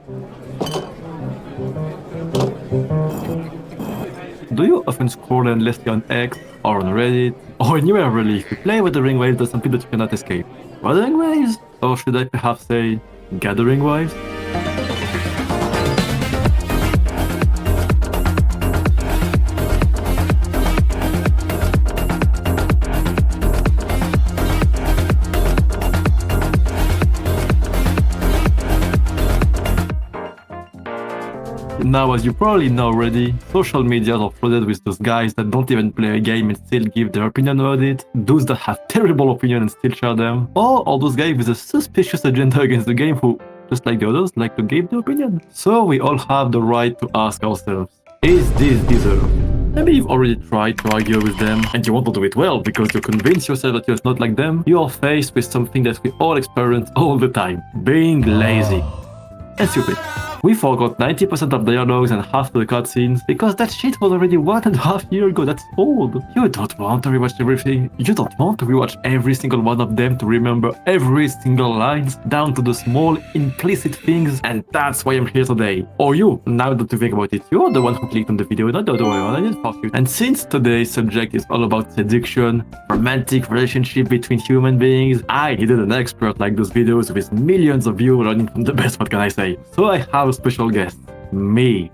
Do you often scroll endlessly on X or on Reddit? Or anywhere really, if you play Wuthering Waves, there's something that you cannot escape. Wuthering Waves? Or should I perhaps say, Gathering Waves? Now, as you probably know already, social media are flooded with those guys that don't even play a game and still give their opinion about it, those that have terrible opinion and still share them, or all those guys with a suspicious agenda against the game who, just like the others, like to give their opinion. So we all have the right to ask ourselves, is this deserved? Maybe you've already tried to argue with them, and you want to do it well because you convince yourself that you're not like them. You are faced with something that we all experience all the time, being lazy and stupid. We forgot 90% of dialogues and half the cutscenes because that shit was already 1.5 years ago. That's old. You don't want to rewatch everything. You don't want to rewatch every single one of them to remember every single lines down to the small implicit things, and that's why I'm here today. Or you, now that you think about it, you're the one who clicked on the video, not the other way around. I didn't force you. And since today's subject is all about seduction, romantic relationship between human beings, I needed an expert like those videos with millions of views learning from the best, what can I say? So I have a special guest, me.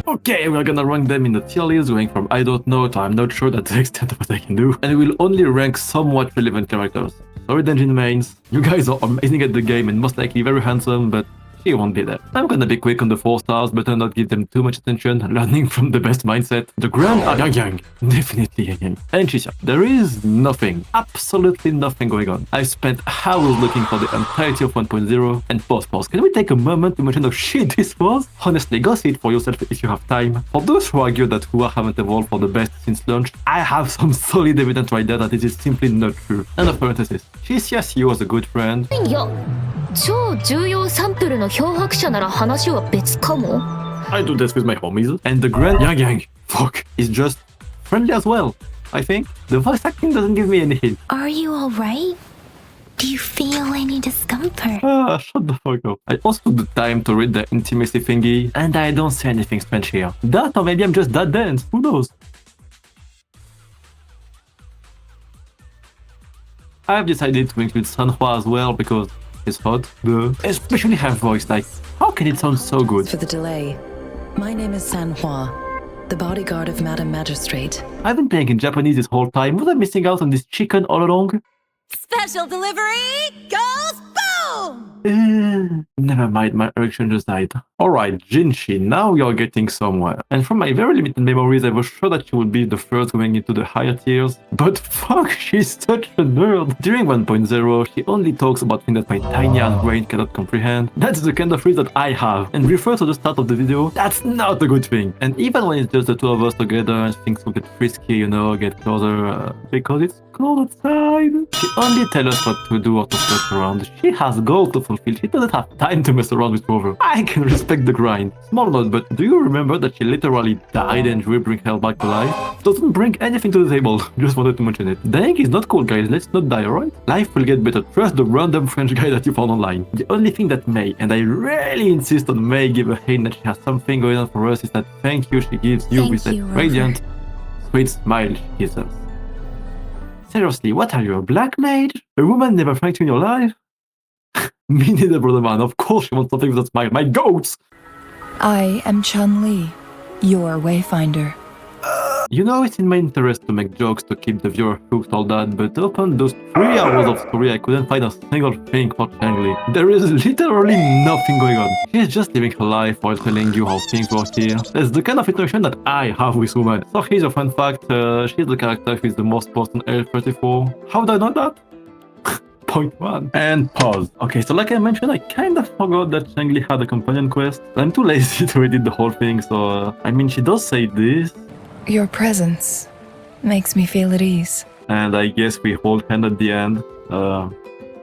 Okay, we're gonna rank them in the tier list, going from I don't know to I'm not sure. That's the extent of what I can do. And we'll only rank somewhat relevant characters. Sorry, Dungeon mains. You guys are amazing at the game and most likely very handsome, but she won't be there. I'm gonna be quick on the 4 stars, but I'll not give them too much attention, learning from the best mindset. The Grand are Yang, definitely Yang. And Shisha, there is nothing, absolutely nothing going on. I spent hours looking for the entirety of 1.0, and pause, can we take a moment to mention how shit this was? Honestly, go see it for yourself if you have time. For those who argue that Hua haven't evolved for the best since launch, I have some solid evidence right there that it is simply not true. End of parenthesis. Shisha see was a good friend. 超重要サンプルの漂白者なら話は別かも。I do this with my homies. And the Grand Yang, fuck, is just friendly as well, I think. The voice acting doesn't give me any hint. Are you alright? Do you feel any discomfort? Shut the fuck up. I also took the time to read the intimacy thingy, and I don't see anything strange here. That, or maybe I'm just that dense, who knows? I've decided to include Sanhua as well because it's hot, especially her voice, like, how can it sound so good? For the delay. My name is Sanhua, the bodyguard of Madam Magistrate. I've been playing in Japanese this whole time. Was I missing out on this chicken all along? Special delivery goes boom! Never mind, my erection just died. Alright, Jinhsi, now you're getting somewhere. And from my very limited memories, I was sure that she would be the first going into the higher tiers. But fuck, she's such a nerd. During 1.0, she only talks about things that my tiny ass brain cannot comprehend. That's the kind of phrase that I have. And refer to the start of the video, that's not a good thing. And even when it's just the two of us together and things will get frisky, you know, get closer, because it's cold outside. She only tells us what to do or to flirt around. She has goals to fulfill. She doesn't have time to mess around with Rover. I can respect the grind. Small note, but do you remember that she literally died and we bring her back to life? Doesn't bring anything to the table. Just wanted to mention it. Dying is not cool, guys. Let's not die, alright? Life will get better. Trust the random French guy that you found online. The only thing that May, and I really insist on May, give a hint that she has something going on for us is that thank you she gives you with that radiant, sweet smile she gives us. Seriously, what are you, a black maid? A woman never thanked you in your life? Me neither, brother man. Of course she wants something with a smile. My goats! I am Changli, your wayfinder. You know, it's in my interest to make jokes to keep the viewer hooked, all that, but upon those 3 hours of story, I couldn't find a single thing for Changli. There is literally nothing going on. She's just living her life while telling you how things work here. That's the kind of interaction that I have with women. So here's a fun fact, she's the character with the most posts on L34. How did I know that? Point 1. And pause. Okay, so like I mentioned, I kind of forgot that Changli had a companion quest. I'm too lazy to edit the whole thing, so I mean, she does say this. Your presence makes me feel at ease. And I guess we hold hand at the end.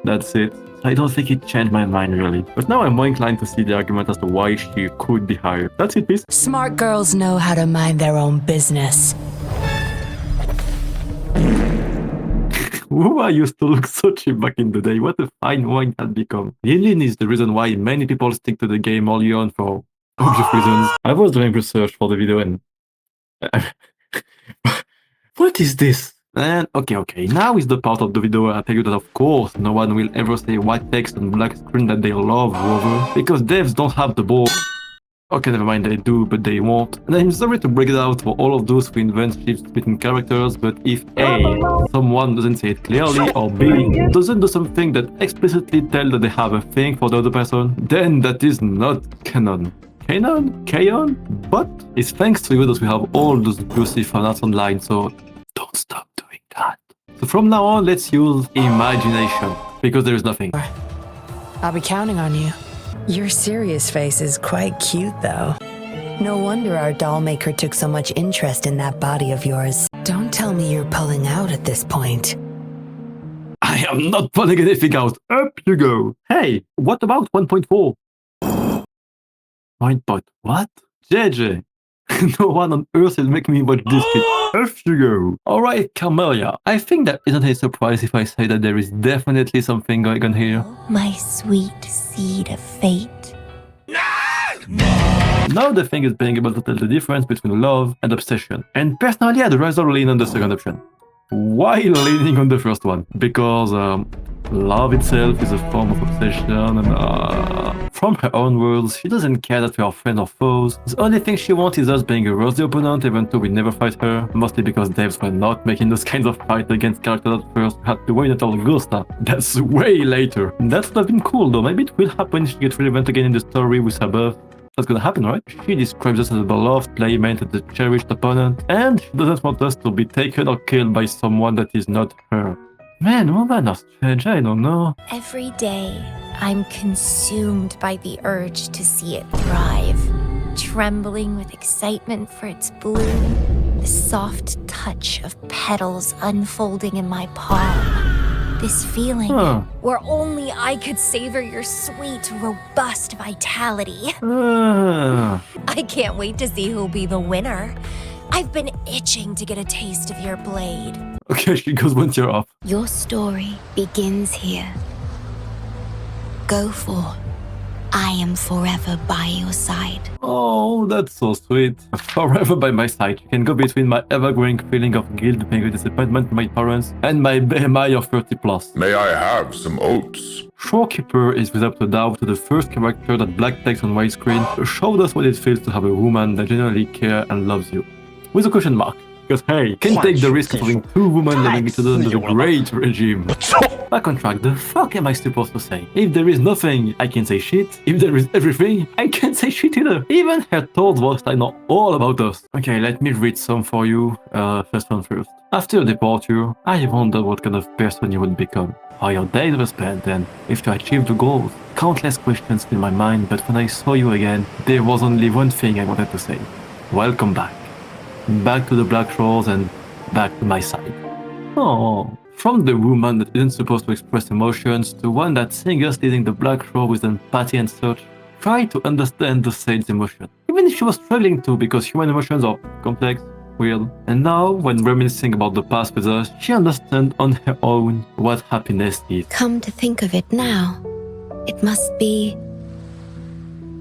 That's it. I don't think it changed my mind really. But now I'm more inclined to see the argument as to why she could be higher. That's it, peace. Smart girls know how to mind their own business. Wua used to look so cheap back in the day. What a fine wine had become. Yinlin is the reason why many people stick to the game early on for obvious reasons. I was doing research for the video and... What is this? And okay, now is the part of the video where I tell you that of course no one will ever say white text and black screen that they love Rover, because devs don't have the ball. Okay, never mind, they do, but they won't. And I'm sorry to break it out for all of those who invent shifts between characters, but if A, someone doesn't say it clearly, or B, doesn't do something that explicitly tell that they have a thing for the other person, then that is not canon. Canon? But it's thanks to you that we have all those juicy fanarts online, so don't stop doing that. So from now on, let's use imagination, because there is nothing. I'll be counting on you. Your serious face is quite cute, though. No wonder our doll maker took so much interest in that body of yours. Don't tell me you're pulling out at this point. I am not pulling anything out. Up you go. Hey, what about 1.4? What? JJ. No one on earth is making me watch this shit. Off you go. Alright, Camellya. I think that isn't a surprise if I say that there is definitely something going on here. My sweet seed of fate. Now the thing is being able to tell the difference between love and obsession. And personally, I'd rather lean on the second option. Why leaning on the first one? Because love itself is a form of obsession, and from her own words, she doesn't care that we are friends or foes. The only thing she wants is us being a worthy opponent, even though we never fight her, mostly because devs were not making those kinds of fights against characters at first. We had to wait until Augusta. That's way later. That would have been cool though. Maybe it will happen when she gets relevant again in the story with her birth. That's gonna happen, right? She describes us as a beloved playmate and a cherished opponent, and she doesn't want us to be taken or killed by someone that is not her. Man, women are strange, I don't know. Every day, I'm consumed by the urge to see it thrive, trembling with excitement for its bloom, the soft touch of petals unfolding in my palm. This feeling where only I could savor your sweet, robust vitality. I can't wait to see who'll be the winner. I've been itching to get a taste of your blade. Okay, she goes once you're off. Your story begins here. Go for. I am forever by your side. Oh, that's so sweet. Forever by my side. You can go between my ever-growing feeling of guilt being a disappointment to my parents and my BMI of 30 plus. May I have some oats? Shorekeeper is without a doubt the first character that black text on white screen showed us what it feels to have a woman that genuinely cares and loves you. With a question mark. Because hey, can take the risk of having two women loving each other under the great regime. Back on track, the fuck am I supposed to say? If there is nothing, I can say shit. If there is everything, I can't say shit either. Even her thought voice I know all about us. Okay, let me read some for you. First one first. After your departure, I wondered what kind of person you would become, how your days were spent, and if you achieved the goals. Countless questions in my mind, but when I saw you again, there was only one thing I wanted to say. Welcome back. Back to the Black Shores and back to my side. Oh, from the woman that isn't supposed to express emotions to one that seeing us leading the Black Shore with empathy and such, try to understand the saint's emotion. Even if she was struggling to, because human emotions are complex, weird. And now, when reminiscing about the past with us, she understands on her own what happiness is. Come to think of it now, it must be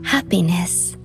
happiness.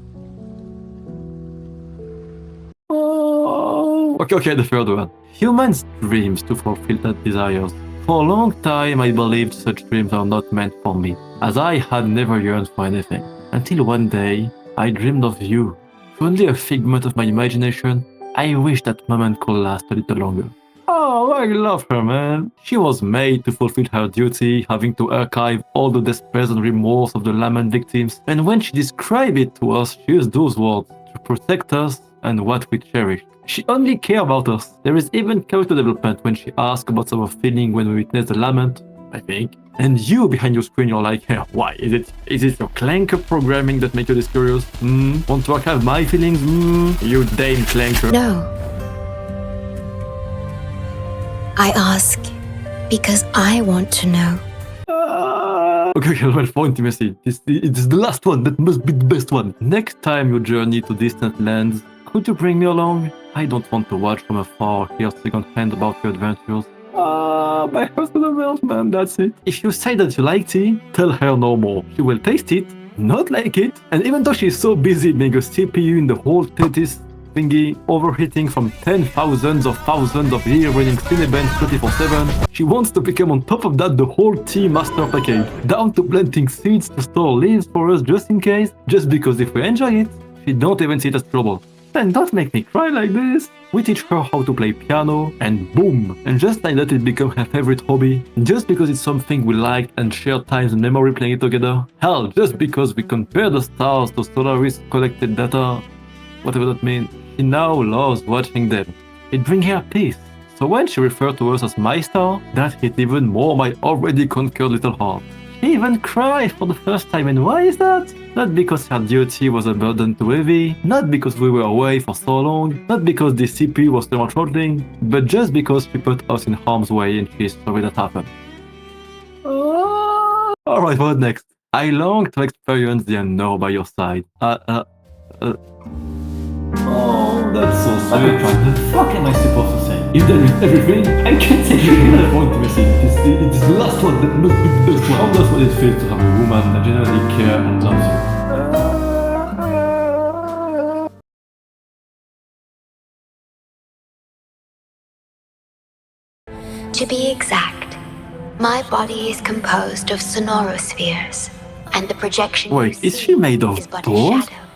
Oh, okay, the third one. Humans dreams to fulfill their desires. For a long time, I believed such dreams are not meant for me, as I had never yearned for anything. Until one day, I dreamed of you. Only a figment of my imagination, I wish that moment could last a little longer. Oh, I love her, man. She was made to fulfill her duty, having to archive all the despair and remorse of the lament victims. And when she described it to us, she used those words to protect us and what we cherished. She only cared about us. There is even character development when she asks about our feeling when we witness the lament, I think. And you behind your screen, you're like, hey, why? Is it your clanker programming that makes you this curious? Want to archive my feelings? You dame clanker. No. I ask because I want to know. Okay, well, for intimacy, it is the last one. That must be the best one. Next time you journey to distant lands, could you bring me along? I don't want to watch from afar or hear secondhand about your adventures. My husband of man, that's it. If you say that you like tea, tell her no more. She will taste it, not like it, and even though she's so busy being a CPU in the whole Tetris thingy, overheating from 10,000s of thousands of years running Cinebench 24/7, she wants to become on top of that the whole tea master package, down to planting seeds to store leaves for us just in case, just because if we enjoy it, she don't even see it as trouble. Then don't make me cry like this. We teach her how to play piano, and boom! And just like that it became her favorite hobby, just because it's something we liked and shared times and memory playing it together. Hell, just because we compare the stars to Solaris collected data, whatever that means, she now loves watching them. It brings her peace. So when she referred to us as my star, that hit even more my already conquered little heart. She even cried for the first time, and why is that? Not because her duty was a burden too heavy, not because we were away for so long, not because the CP was too much holding, but just because she put us in harm's way and she's sorry that happened. Alright, what next? I long to experience the unknown by your side. Oh, that's so sweet. What the fuck am I supposed to say? If there is everything, I can't say anything. I want to miss it. It is the last one that must be the best one. How does what it feels to have a woman that genuinely cares and loves you? To be exact, my body is composed of sonorospheres, and the projection you Wait, is see she made of is but a doors? shadow.